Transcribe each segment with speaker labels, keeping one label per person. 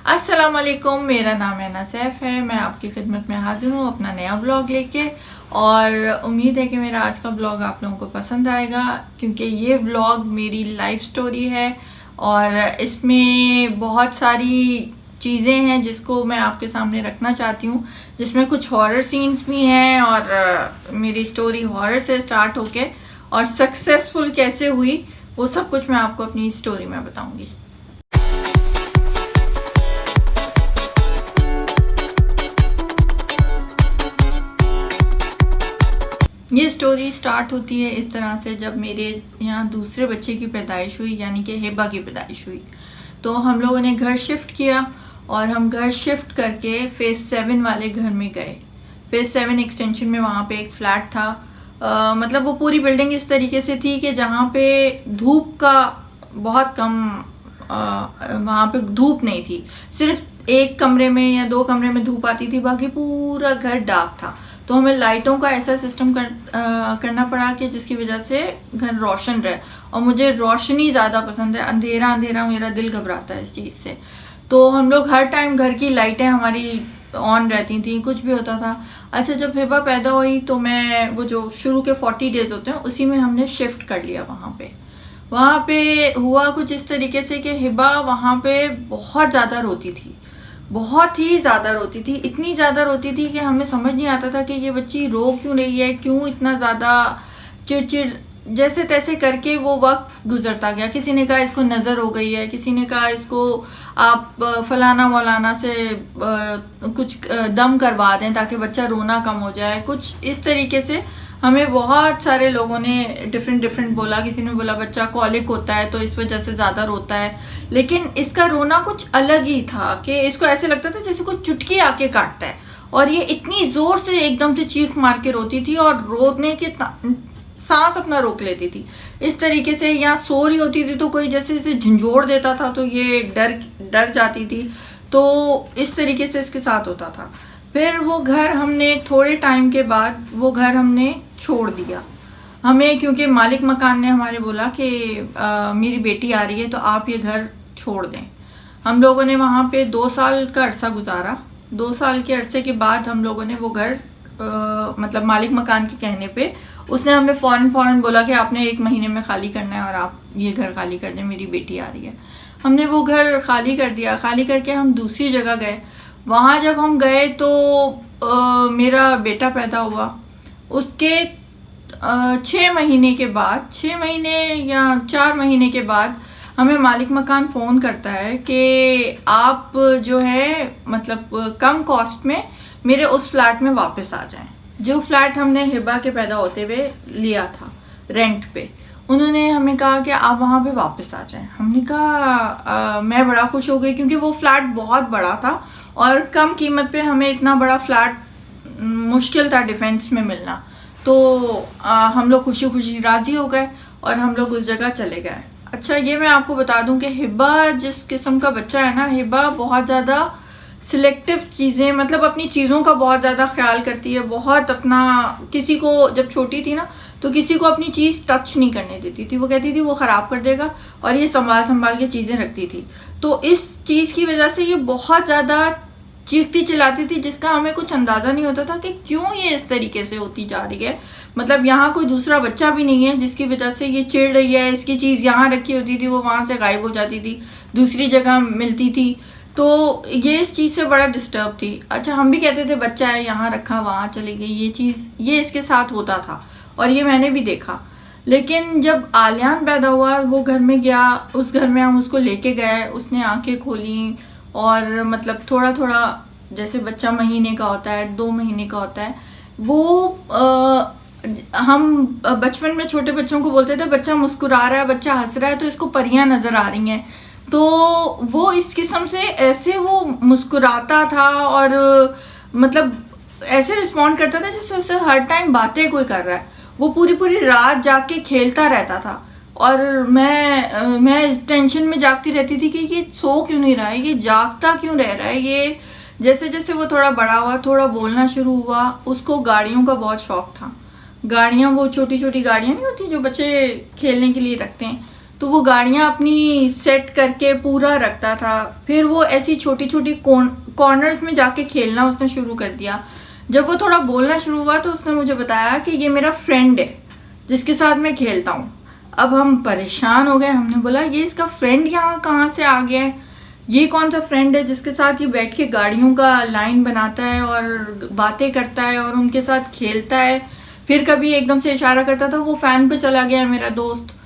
Speaker 1: अस्सलाम वालेकुम, मेरा नाम है सैफ है। मैं आपकी खिदमत में हाजिर हूँ अपना नया ब्लॉग लेके। और उम्मीद है कि मेरा आज का ब्लॉग आप लोगों को पसंद आएगा, क्योंकि ये ब्लॉग मेरी लाइफ स्टोरी है और इसमें बहुत सारी चीज़ें हैं जिसको मैं आपके सामने रखना चाहती हूँ, जिसमें कुछ हॉरर सीन्स भी हैं और मेरी स्टोरी हॉरर से स्टार्ट होके और सक्सेसफुल कैसे हुई वो सब कुछ मैं आपको अपनी स्टोरी में बताऊँगी। ये स्टोरी स्टार्ट होती है इस तरह से, जब मेरे यहाँ दूसरे बच्चे की पैदाइश हुई, यानी कि हिबा की पैदाइश हुई। तो हम लोगों ने घर शिफ्ट किया और हम घर शिफ्ट करके फेज़ 7 वाले घर में गए। फेज़ 7 एक्सटेंशन में वहाँ पे एक फ्लैट था। मतलब वो पूरी बिल्डिंग इस तरीके से थी कि जहाँ पे धूप का बहुत कम, वहाँ पे धूप नहीं थी, सिर्फ एक कमरे में या 2 कमरे में धूप आती थी, बाकी पूरा घर डार्क था। तो हमें लाइटों का ऐसा सिस्टम करना पड़ा कि जिसकी वजह से घर रोशन रहे। और मुझे रोशनी ज़्यादा पसंद है, अंधेरा अंधेरा मेरा दिल घबराता है इस चीज़ से। तो हम लोग हर टाइम घर की लाइटें हमारी ऑन रहती थी, कुछ भी होता था। अच्छा, जब हिबा पैदा हुई तो मैं वो जो शुरू के 40 डेज होते हैं उसी में हमने शिफ्ट कर लिया वहाँ पे हुआ कुछ इस तरीके से कि हिबा वहाँ पे बहुत ज़्यादा रोती थी, बहुत ही ज़्यादा रोती थी। इतनी ज़्यादा रोती थी कि हमें समझ नहीं आता था कि ये बच्ची रो क्यों रही है, क्यों इतना ज़्यादा चिड़चिड़। जैसे तैसे करके वो वक्त गुजरता गया। किसी ने कहा इसको नज़र हो गई है, किसी ने कहा इसको आप फलाना मौलाना से कुछ दम करवा दें ताकि बच्चा रोना कम हो जाए। कुछ इस तरीके से हमें बहुत सारे लोगों ने डिफरेंट बोला। किसी ने बोला बच्चा कॉलिक होता है तो इस वजह से ज़्यादा रोता है, लेकिन इसका रोना कुछ अलग ही था कि इसको ऐसे लगता था जैसे कोई चुटकी आके काटता है। और ये इतनी ज़ोर से एकदम से चीख मार के रोती थी और रोने के सांस अपना रोक लेती थी इस तरीके से। यहाँ सो रही होती थी तो कोई जैसे इसे झंझोड़ देता था तो ये डर जाती थी। तो इस तरीके से इसके साथ होता था। फिर वो घर हमने थोड़े टाइम के बाद वो घर हमने छोड़ दिया हमें, क्योंकि मालिक मकान ने हमारे बोला कि मेरी बेटी आ रही है तो आप ये घर छोड़ दें। हम लोगों ने वहाँ पे 2 साल का अरसा गुजारा। 2 साल के अरसे के बाद हम लोगों ने वो घर मतलब मालिक मकान के कहने पे उसने हमें फ़ौरन बोला कि आपने 1 महीने में खाली करना है और आप ये घर खाली कर दें, मेरी बेटी आ रही है। हमने वो घर खाली कर दिया। खाली करके हम दूसरी जगह गए। वहाँ जब हम गए तो मेरा बेटा पैदा हुआ। उसके 6 महीने के बाद, 6 महीने या 4 महीने के बाद हमें मालिक मकान फ़ोन करता है कि आप जो है मतलब कम कॉस्ट में मेरे उस फ्लैट में वापस आ जाएं, जो फ्लैट हमने हिबा के पैदा होते हुए लिया था रेंट पे। उन्होंने हमें कहा कि आप वहाँ पे वापस आ जाएं। हमने कहा मैं बड़ा खुश हो गई, क्योंकि वो फ्लैट बहुत बड़ा था और कम कीमत पे हमें इतना बड़ा फ्लैट मुश्किल था डिफेंस में मिलना। तो हम लोग खुशी खुशी राज़ी हो गए और हम लोग उस जगह चले गए। अच्छा, ये मैं आपको बता दूं कि हिबा जिस किस्म का बच्चा है ना, हिबा बहुत ज़्यादा सिलेक्टिव चीज़ें, मतलब अपनी चीज़ों का बहुत ज़्यादा ख्याल करती है। बहुत अपना, किसी को जब छोटी थी ना तो किसी को अपनी चीज़ टच नहीं करने देती थी। वो कहती थी वो ख़राब कर देगा, और ये संभाल के चीज़ें रखती थी। तो इस चीज़ की वजह से ये बहुत ज़्यादा चीखती चिल्लाती थी, जिसका हमें कुछ अंदाज़ा नहीं होता था कि क्यों ये इस तरीके से होती जा रही है। मतलब यहाँ कोई दूसरा बच्चा भी नहीं है जिसकी वजह से ये चिढ़ रही है। इसकी चीज़ यहाँ रखी होती थी, वो वहाँ से गायब हो जाती थी, दूसरी जगह मिलती थी। तो ये इस चीज़ से बड़ा डिस्टर्ब थी। अच्छा, हम भी कहते थे बच्चा है, यहाँ रखा वहाँ चली गई, ये चीज़ ये इसके साथ होता था और ये मैंने भी देखा। लेकिन जब आलियान पैदा हुआ, वो घर में गया, उस घर में हम उसको लेके गए, उसने आंखें खोली और मतलब थोड़ा जैसे बच्चा महीने का होता है, 2 महीने का होता है, वो हम बचपन में छोटे बच्चों को बोलते थे बच्चा मुस्कुरा रहा है, बच्चा हंस रहा है तो इसको परियां नज़र आ रही हैं। तो वो इस किस्म से ऐसे वो मुस्कुराता था और मतलब ऐसे रिस्पॉन्ड करता था जैसे उसे हर टाइम बातें कोई कर रहा है। वो पूरी रात जाग के खेलता रहता था और मैं इस टेंशन में जागती रहती थी कि ये सो क्यों नहीं रहा है, ये जागता क्यों रह रहा है। ये जैसे जैसे वो थोड़ा बड़ा हुआ, थोड़ा बोलना शुरू हुआ, उसको गाड़ियों का बहुत शौक था। गाड़ियाँ, वो छोटी छोटी गाड़ियाँ नहीं होती जो बच्चे खेलने के लिए रखते हैं, तो वो गाड़ियाँ अपनी सेट करके पूरा रखता था। फिर वो ऐसी छोटी छोटी कॉर्नर्स में जाके खेलना उसने शुरू कर दिया। जब वो थोड़ा बोलना शुरू हुआ तो उसने मुझे बताया कि ये मेरा फ्रेंड है जिसके साथ मैं खेलता हूँ। अब हम परेशान हो गए, हमने बोला ये इसका फ्रेंड यहाँ कहाँ से आ गया है, ये कौन सा फ्रेंड है जिसके साथ ये बैठ के गाड़ियों का लाइन बनाता है और बातें करता है और उनके साथ खेलता है। फिर कभी एकदम से इशारा करता था वो फ़ैन पे चला गया है मेरा दोस्त,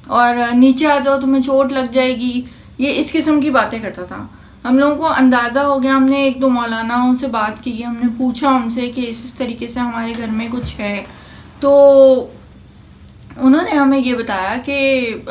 Speaker 1: और नीचे आ जाओ तुम्हें चोट लग जाएगी, ये इस किस्म की बातें करता था। हम लोगों को अंदाज़ा हो गया, हमने एक दो मौलानाओं से बात की, हमने पूछा उनसे कि इस तरीके से हमारे घर में कुछ है। तो उन्होंने हमें ये बताया कि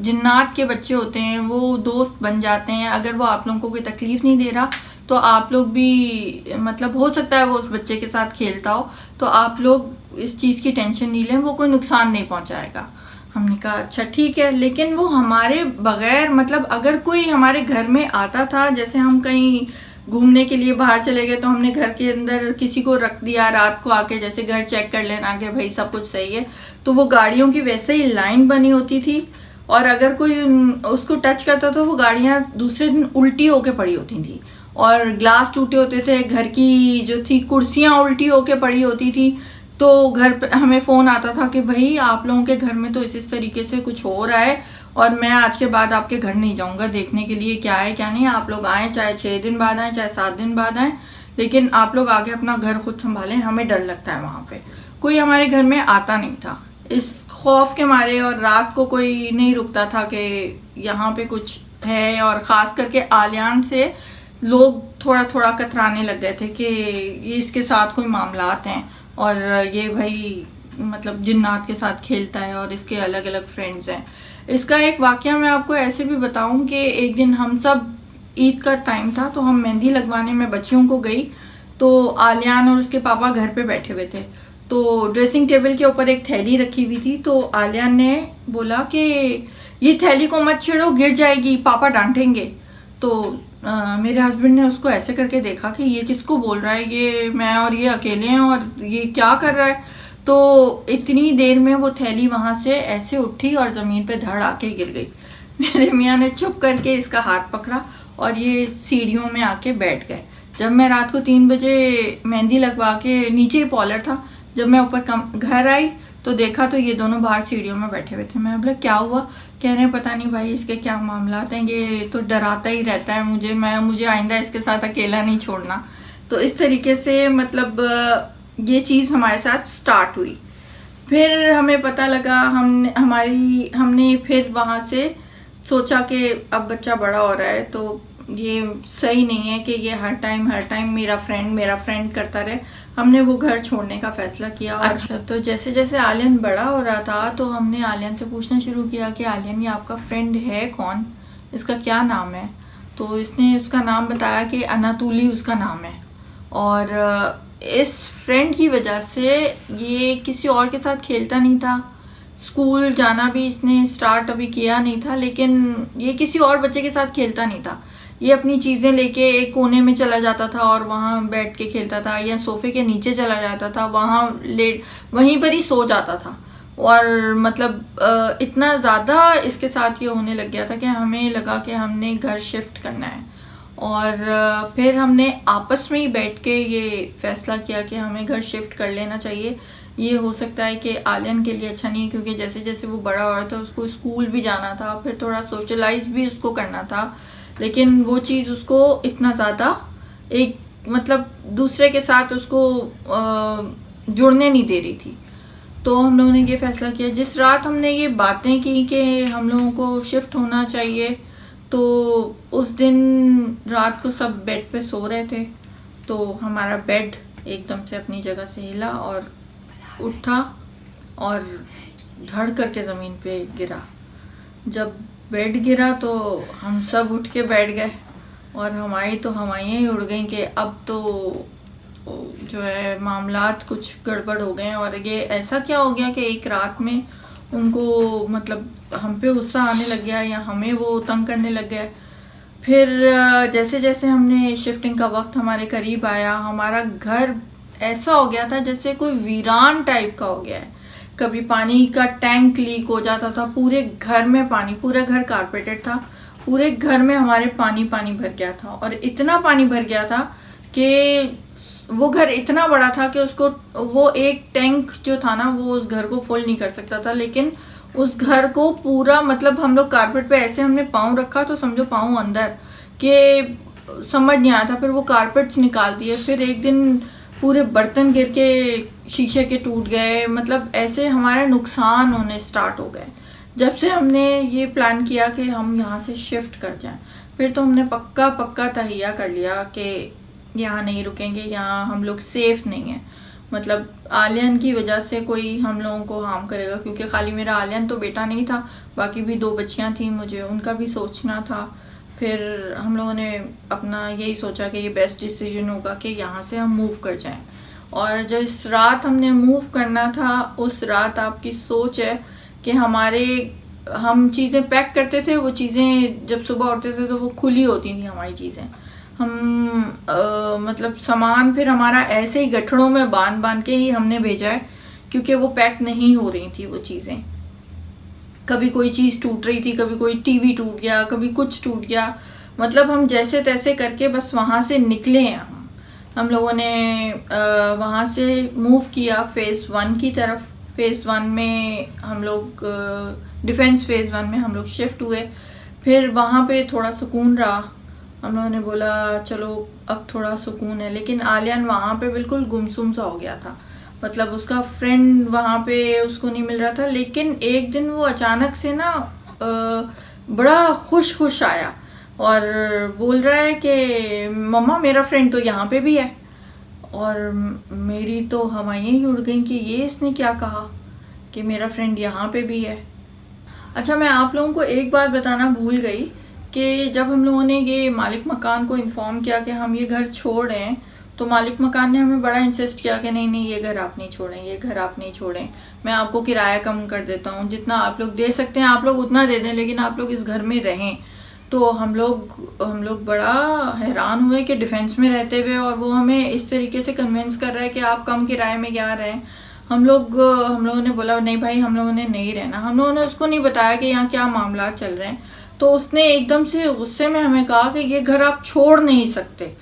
Speaker 1: जिन्नात के बच्चे होते हैं वो दोस्त बन जाते हैं, अगर वो आप लोगों को कोई तकलीफ़ नहीं दे रहा तो आप लोग भी, मतलब हो सकता है वो उस बच्चे के साथ खेलता हो, तो आप लोग इस चीज़ की टेंशन नहीं लें, वो कोई नुकसान नहीं पहुंचाएगा। हमने कहा अच्छा ठीक है, लेकिन वो हमारे बगैर, मतलब अगर कोई हमारे घर में आता था, जैसे हम कहीं घूमने के लिए बाहर चले गए तो हमने घर के अंदर किसी को रख दिया रात को आके, जैसे घर चेक कर लेना कि भाई सब कुछ सही है, तो वो गाड़ियों की वैसे ही लाइन बनी होती थी, और अगर कोई उसको टच करता तो वो गाड़ियाँ दूसरे दिन उल्टी होके पड़ी होती थी, और ग्लास टूटे होते थे, घर की जो थी कुर्सियाँ उल्टी होके पड़ी होती थी। तो घर पे हमें फ़ोन आता था कि भाई आप लोगों के घर में तो इस तरीके से कुछ हो रहा है, और मैं आज के बाद आपके घर नहीं जाऊंगा देखने के लिए क्या है क्या नहीं, आप लोग आएँ, चाहे 6 दिन बाद आएँ, चाहे 7 दिन बाद आएँ, लेकिन आप लोग आके अपना घर खुद संभालें, हमें डर लगता है। वहाँ पे कोई हमारे घर में आता नहीं था इस खौफ के मारे, और रात को कोई नहीं रुकता था कि यहाँ पे कुछ है, और ख़ास करके आलियान से लोग थोड़ा थोड़ा कतराने लग गए थे कि ये इसके साथ कोई मामलात हैं, और ये भाई मतलब जिन्नात के साथ खेलता है और इसके अलग अलग फ्रेंड्स हैं। इसका एक वाकया मैं आपको ऐसे भी बताऊं कि एक दिन हम सब, ईद का टाइम था तो हम मेहंदी लगवाने में बच्चियों को गई, तो आलियान और उसके पापा घर पे बैठे हुए थे, तो ड्रेसिंग टेबल के ऊपर एक थैली रखी हुई थी, तो आलियान ने बोला कि ये थैली को मत छेड़ो, गिर जाएगी, पापा डांटेंगे। तो मेरे हस्बैंड ने उसको ऐसे करके देखा कि ये किसको बोल रहा है, ये मैं और ये अकेले हैं और ये क्या कर रहा है। तो इतनी देर में वो थैली वहाँ से ऐसे उठी और ज़मीन पे धड़ आके गिर गई। मेरे मियाँ ने चुप करके इसका हाथ पकड़ा और ये सीढ़ियों में आके बैठ गए। जब मैं रात को 3 बजे मेहंदी लगवा के, नीचे ही पॉलर था, जब मैं ऊपर घर आई तो देखा तो ये दोनों बाहर सीढ़ियों में बैठे हुए थे। मैं बोला क्या हुआ, कह रहे हैं पता नहीं भाई इसके क्या मामलात हैं, ये तो डराता ही रहता है मुझे आइंदा इसके साथ अकेला नहीं छोड़ना। तो इस तरीके से मतलब ये चीज़ हमारे साथ स्टार्ट हुई। फिर हमें पता लगा, हमने फिर वहाँ से सोचा कि अब बच्चा बड़ा हो रहा है तो ये सही नहीं है कि ये हर टाइम मेरा फ्रेंड करता रहे। हमने वो घर छोड़ने का फैसला किया। अच्छा, तो जैसे जैसे आलियन बड़ा हो रहा था तो हमने आलियन से पूछना शुरू किया कि आलियन ये आपका फ्रेंड है कौन, इसका क्या नाम है। तो इसने उसका नाम बताया कि अनातुली उसका नाम है, और इस फ्रेंड की वजह से ये किसी और के साथ खेलता नहीं था, स्कूल जाना भी इसने स्टार्ट अभी किया नहीं था, लेकिन ये किसी और बच्चे के साथ खेलता नहीं था। ये अपनी चीज़ें लेके एक कोने में चला जाता था और वहाँ बैठ के खेलता था, या सोफ़े के नीचे चला जाता था, वहीं पर ही सो जाता था। और मतलब इतना ज़्यादा इसके साथ ये होने लग गया था कि हमें लगा कि हमने घर शिफ्ट करना है। और फिर हमने आपस में ही बैठ के ये फ़ैसला किया कि हमें घर शिफ्ट कर लेना चाहिए। ये हो सकता है कि आलियन के लिए अच्छा नहीं है, क्योंकि जैसे जैसे वो बड़ा हो रहा था उसको स्कूल भी जाना था, फिर थोड़ा सोशलाइज भी उसको करना था, लेकिन वो चीज़ उसको इतना ज़्यादा एक मतलब दूसरे के साथ उसको जुड़ने नहीं दे रही थी। तो हम लोगों ने ये फ़ैसला किया, जिस रात हमने ये बातें की कि हम लोगों को शिफ्ट होना चाहिए, तो उस दिन रात को सब बेड पे सो रहे थे, तो हमारा बेड एकदम से अपनी जगह से हिला और उठा और धड़ करके ज़मीन पे गिरा। जब बेड गिरा तो हम सब उठ के बैठ गए, और हमारी तो हवाइयाँ ही उड़ गई कि अब तो जो है मामलात कुछ गड़बड़ हो गए हैं। और ये ऐसा क्या हो गया कि एक रात में उनको मतलब हम पे गुस्सा आने लग गया, या हमें वो तंग करने लग गए। फिर जैसे जैसे हमने शिफ्टिंग का वक्त हमारे करीब आया, हमारा घर ऐसा हो गया था जैसे कोई वीरान टाइप का हो गया है, कभी पानी का टैंक लीक हो जाता था, पूरे घर में पानी, पूरा घर कारपेटेड था, पूरे घर में हमारे पानी पानी भर गया था। और इतना पानी भर गया था कि वो घर इतना बड़ा था कि उसको, वो एक टैंक जो था ना वो उस घर को फुल नहीं कर सकता था, लेकिन उस घर को पूरा, मतलब हम लोग कारपेट पे ऐसे हमने पाँव रखा तो समझो पाँव अंदर के, समझ नहीं आया था। फिर वो कारपेट्स निकाल दिए, फिर एक दिन पूरे बर्तन गिर के शीशे के टूट गए, मतलब ऐसे हमारे नुकसान होने स्टार्ट हो गए। जब से हमने ये प्लान किया कि हम यहाँ से शिफ्ट कर जाएं, फिर तो हमने पक्का तहैया कर लिया कि यहाँ नहीं रुकेंगे, यहाँ हम लोग सेफ नहीं हैं। मतलब आलियन की वजह से कोई हम लोगों को हार्म करेगा, क्योंकि खाली मेरा आलियन तो बेटा नहीं था, बाकी भी 2 बच्चियाँ थी, मुझे उनका भी सोचना था। फिर हम लोगों ने अपना यही सोचा कि ये बेस्ट डिसीजन होगा कि यहाँ से हम मूव कर जाएं। और जिस रात हमने मूव करना था, उस रात आपकी सोच है कि हम चीज़ें पैक करते थे, वो चीज़ें जब सुबह उठते थे तो वो खुली होती थी हमारी चीज़ें। मतलब सामान फिर हमारा ऐसे ही गठड़ों में बांध के ही हमने भेजा है, क्योंकि वो पैक नहीं हो रही थी वो चीज़ें। कभी कोई चीज़ टूट रही थी, कभी कोई टीवी टूट गया, कभी कुछ टूट गया। मतलब हम जैसे तैसे करके बस वहाँ से निकले हैं। हम लोगों ने वहाँ से मूव किया फेज़ 1 की तरफ। फेज़ 1 में हम लोग डिफेंस फेज़ 1 में हम लोग शिफ्ट हुए। फिर वहाँ पे थोड़ा सुकून रहा, हम लोगों ने बोला चलो अब थोड़ा सुकून है। लेकिन आलियन वहाँ पे बिल्कुल गुमसुम सा हो गया था, मतलब उसका फ्रेंड वहाँ पे उसको नहीं मिल रहा था। लेकिन एक दिन वो अचानक से ना बड़ा खुश आया और बोल रहा है कि मम्मा मेरा फ्रेंड तो यहाँ पे भी है। और मेरी तो हवाइयाँ ही उड़ गई कि ये इसने क्या कहा कि मेरा फ्रेंड यहाँ पे भी है। अच्छा, मैं आप लोगों को एक बात बताना भूल गई कि जब हम लोगों ने ये मालिक मकान को इन्फॉर्म किया कि हम ये घर छोड़ रहे हैं, तो मालिक मकान ने हमें बड़ा इंसिस्ट किया कि नहीं ये घर आप नहीं छोड़ें, ये घर आप नहीं छोड़ें, मैं आपको किराया कम कर देता हूँ, जितना आप लोग दे सकते हैं आप लोग उतना दे दें, लेकिन आप लोग इस घर में रहें। तो हम लोग बड़ा हैरान हुए कि डिफेंस में रहते हुए और वो हमें इस तरीके से कन्विंस कर रहा है कि आप कम किराए में क्या रहें। हम लोगों ने बोला नहीं भाई, हम लोगों ने नहीं रहना। हम लोगों ने उसको नहीं बताया कि यहाँ क्या मामला चल रहे हैं, तो उसने एकदम से गुस्से में हमें कहा कि ये घर आप छोड़ नहीं सकते।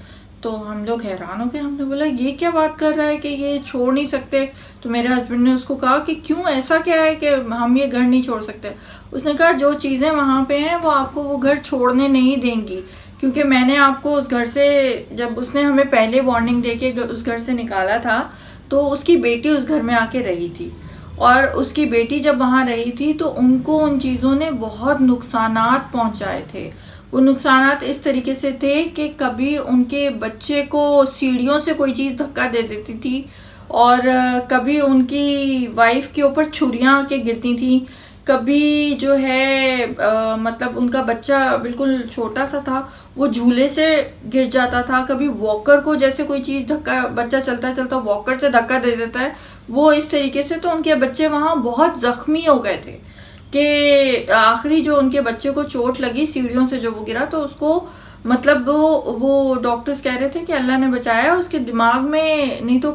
Speaker 1: तो हम लोग हैरान हो गए, हमने बोला ये क्या बात कर रहा है कि ये छोड़ नहीं सकते। तो मेरे हस्बैंड ने उसको कहा कि क्यों, ऐसा क्या है कि हम ये घर नहीं छोड़ सकते। उसने कहा जो चीज़ें वहाँ पे हैं वो आपको वो घर छोड़ने नहीं देंगी, क्योंकि मैंने आपको उस घर से, जब उसने हमें पहले वार्निंग दे के उस घर से निकाला था, तो उसकी बेटी उस घर में आके रही थी, और उसकी बेटी जब वहाँ रही थी तो उनको उन चीज़ों ने बहुत नुकसानात पहुँचाए थे। वो नुकसानात इस तरीके से थे कि कभी उनके बच्चे को सीढ़ियों से कोई चीज़ धक्का दे देती थी, और कभी उनकी वाइफ के ऊपर छुरियाँ आके गिरती थी, कभी जो है मतलब उनका बच्चा बिल्कुल छोटा सा था, वो झूले से गिर जाता था, कभी वॉकर को जैसे कोई चीज़ धक्का, बच्चा चलता चलता वॉकर से धक्का दे देता है, वो इस तरीके से। तो उनके बच्चे वहाँ बहुत ज़ख्मी हो गए थे कि आखिरी जो उनके बच्चे को चोट लगी सीढ़ियों से जो वो गिरा, तो उसको मतलब वो डॉक्टर्स कह रहे थे कि अल्लाह ने बचाया, उसके दिमाग में नहीं तो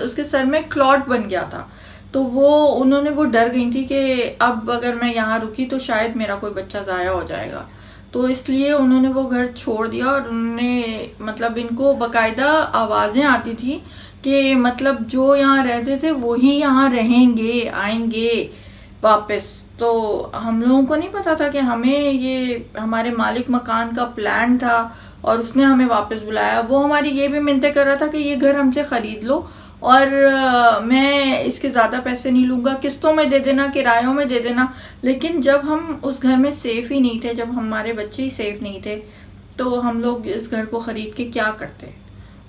Speaker 1: उसके सर में क्लॉट बन गया था। तो उन्होंने वो डर गई थी कि अब अगर मैं यहाँ रुकी तो शायद मेरा कोई बच्चा ज़ाया हो जाएगा, तो इसलिए उन्होंने वो घर छोड़ दिया। और उन्होंने मतलब इनको बाकायदा आवाज़ें आती थी कि मतलब जो यहाँ रहते थे वही यहाँ रहेंगे, आएंगे वापस। तो हम लोगों को नहीं पता था कि हमें ये हमारे मालिक मकान का प्लान था और उसने हमें वापस बुलाया। वो हमारी ये भी मिन्नतें कर रहा था कि ये घर हमसे ख़रीद लो और मैं इसके ज़्यादा पैसे नहीं लूँगा, किस्तों में दे देना, किरायों में दे देना। लेकिन जब हम उस घर में सेफ़ ही नहीं थे, जब हमारे बच्चे ही सेफ़ नहीं थे, तो हम लोग इस घर को ख़रीद के क्या करते।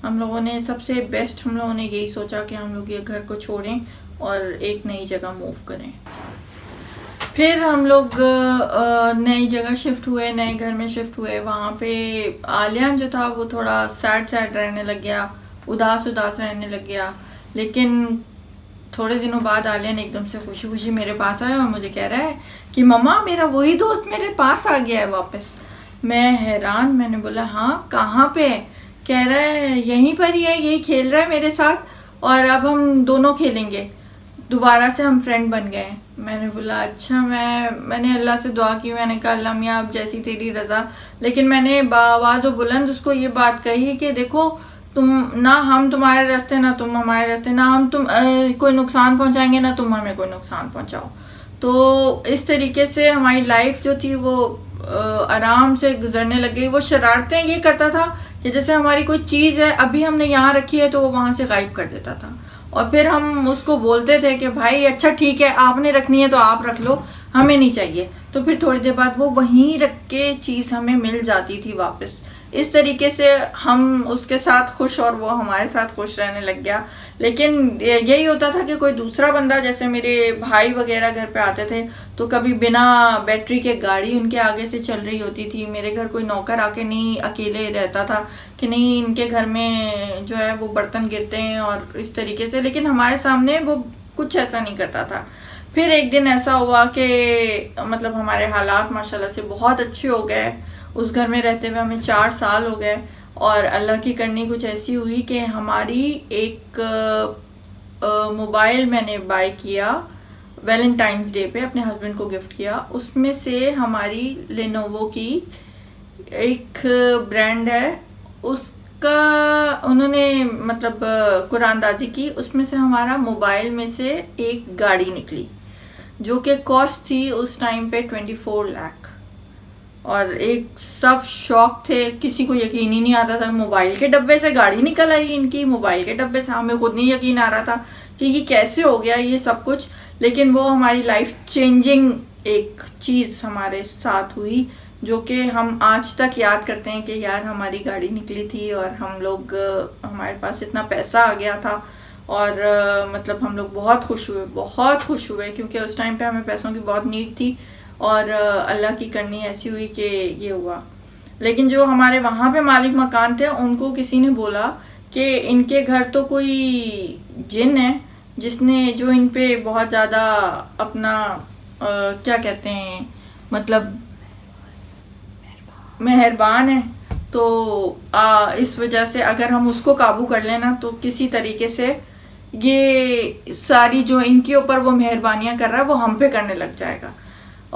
Speaker 1: हम लोगों ने सबसे बेस्ट हम लोगों ने यही सोचा कि हम लोग ये घर को छोड़ें और एक नई जगह मूव करें। फिर हम लोग नई जगह शिफ्ट हुए, नए घर में शिफ्ट हुए। वहाँ पे आलियान जो था वो थोड़ा सैड रहने लग गया, उदास रहने लग गया। लेकिन थोड़े दिनों बाद आलियान एकदम से खुशी मेरे पास आया और मुझे कह रहा है कि मम्मा मेरा वही दोस्त मेरे पास आ गया है वापस। मैं हैरान, मैंने बोला हाँ कहाँ पे है? कह रहा है यहीं पर ही है, यही खेल रहा है मेरे साथ और अब हम दोनों खेलेंगे। दोबारा से हम फ्रेंड बन गए। मैंने बोला अच्छा, मैंने अल्लाह से दुआ की, मैंने कहा अल्लाह मियाँ अब जैसी तेरी रज़ा। लेकिन मैंने बाआवाज़ व बुलंद उसको ये बात कही कि देखो, तुम ना हम तुम्हारे रास्ते ना तुम हमारे रास्ते, ना हम तुम कोई नुकसान पहुंचाएंगे ना तुम हमें कोई नुकसान पहुंचाओ। तो इस तरीके से हमारी लाइफ जो थी वो आराम से गुजरने लग गई। वो शरारतें ये करता था कि जैसे हमारी कोई चीज़ है अभी हमने यहाँ रखी है तो वो वहाँ से गायब कर देता था, और फिर हम उसको बोलते थे कि भाई अच्छा ठीक है, आपने रखनी है तो आप रख लो, हमें नहीं चाहिए। तो फिर थोड़ी देर बाद वो वहीं रख के चीज़ हमें मिल जाती थी वापस। इस तरीके से हम उसके साथ खुश और वो हमारे साथ खुश रहने लग गया। लेकिन यही होता था कि कोई दूसरा बंदा, जैसे मेरे भाई वगैरह घर पे आते थे तो कभी बिना बैटरी के गाड़ी उनके आगे से चल रही होती थी। मेरे घर कोई नौकर आके नहीं अकेले रहता था कि नहीं इनके घर में जो है वो बर्तन गिरते हैं और इस तरीके से, लेकिन हमारे सामने वो कुछ ऐसा नहीं करता था। फिर एक दिन ऐसा हुआ कि मतलब हमारे हालात माशाल्लाह से बहुत अच्छे हो गए। उस घर में रहते हुए हमें 4 साल हो गए, और अल्लाह की करनी कुछ ऐसी हुई कि हमारी एक मोबाइल मैंने बाय किया वैलेंटाइंस डे पे, अपने हस्बैंड को गिफ्ट किया। उसमें से हमारी लेनोवो की एक ब्रांड है, उसका उन्होंने मतलब कुरानदाजी की, उसमें से हमारा मोबाइल में से एक गाड़ी निकली जो कि कॉस्ट थी उस टाइम पे 24 लाख। और एक सब शौक थे, किसी को यकीन ही नहीं आता था मोबाइल के डब्बे से गाड़ी निकल आई इनकी, मोबाइल के डब्बे से। हमें खुद नहीं यकीन आ रहा था कि ये कैसे हो गया ये सब कुछ। लेकिन वो हमारी लाइफ चेंजिंग एक चीज़ हमारे साथ हुई, जो कि हम आज तक याद करते हैं कि यार हमारी गाड़ी निकली थी और हम लोग हमारे पास इतना पैसा आ गया था। और मतलब हम लोग बहुत खुश हुए क्योंकि उस टाइम पे हमें पैसों की बहुत नीड थी, और अल्लाह की करनी ऐसी हुई कि ये हुआ। लेकिन जो हमारे वहाँ पे मालिक मकान थे उनको किसी ने बोला कि इनके घर तो कोई जिन है जिसने जो इन पे बहुत ज़्यादा अपना क्या कहते हैं, मतलब मेहरबान है। तो इस वजह से अगर हम उसको काबू कर लेना तो किसी तरीके से ये सारी जो इनके ऊपर वो मेहरबानियाँ कर रहा है वो हम पे करने लग जाएगा।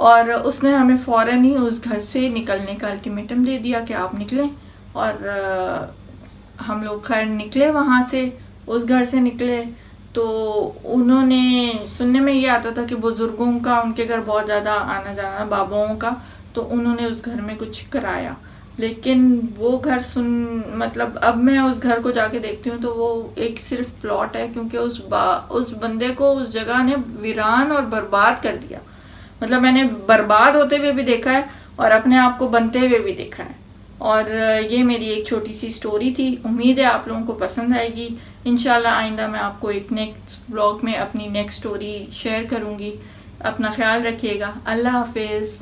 Speaker 1: और उसने हमें फ़ौरन ही उस घर से निकलने का अल्टीमेटम दे दिया कि आप निकलें। और हम लोग खैर निकले वहाँ से, उस घर से निकले। तो उन्होंने, सुनने में ये आता था कि बुज़ुर्गों का उनके घर बहुत ज़्यादा आना जाना, बाबाओं का, तो उन्होंने उस घर में कुछ कराया। लेकिन वो घर मतलब अब मैं उस घर को जाके देखती हूँ तो वो एक सिर्फ प्लॉट है, क्योंकि उस बंदे को उस जगह ने वीरान और बर्बाद कर दिया। मतलब मैंने बर्बाद होते हुए भी देखा है और अपने आप को बनते हुए भी देखा है। और ये मेरी एक छोटी सी स्टोरी थी, उम्मीद है आप लोगों को पसंद आएगी। इंशाल्लाह आइंदा मैं आपको एक नेक्स्ट ब्लॉग में अपनी नेक्स्ट स्टोरी शेयर करूँगी। अपना ख्याल रखिएगा। अल्लाह हाफिज़।